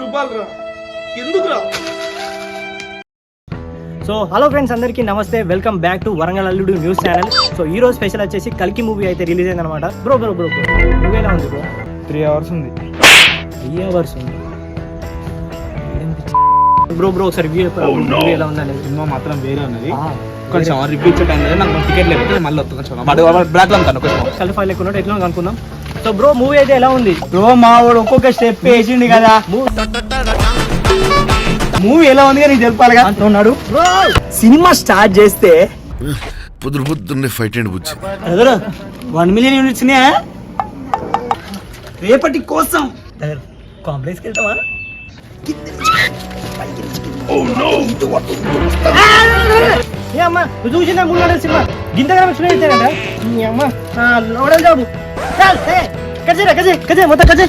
రూపాయలు రా, ఎందుకురా? సో హలో ఫ్రెండ్స్, అందరికీ నమస్తే. వెల్కమ్ బ్యాక్ టు వరంగల్ అల్లుడు న్యూస్ ఛానల్. సో ఈ రోజు స్పెషల్ వచ్చేసి కల్కి మూవీ అయితే రిలీజ్ అయింది అనమాట. బ్రో మూవీ ఎలా ఉంది బ్రో? 3 hours ఉంది. 3 hours ఉంది బ్రో. ఒకసారి రివ్యూ మూవీ ఎలా ఉందని. సినిమా మాత్రం వేరే ఉన్నది. కొంచెం రివ్యూ ఇచ్చే టైం లేదు, నాకు టికెట్ లేదు, మళ్ళీ కొంచెం బ్లాక్ లో ఉంటాను. కల్ ఫైల్ ఎక్కువ ఎట్లా అనుకుందాం. సో బ్రో మూవీ అయితే ఎలా ఉంది? బ్రో మా వాడు ఒక్కొక్క స్టెప్ వేసిండు కదా. మూవీ ఎలా ఉంది నీకు తెలిపాలిగా అంటున్నాడు. సినిమా స్టార్ట్ చేస్తే పొద్దున్నే fight and Buchi 1 million units రేపటి కోసం కాంప్లెక్స్కి వెళ్తావా? ఏ అమ్మా, నువ్వు చూసిందా 3 గంటల సినిమా? గింతగా చూడేదా? నీ అమ్మ లోడల్ జాబు. కజే మొత్తం కజే.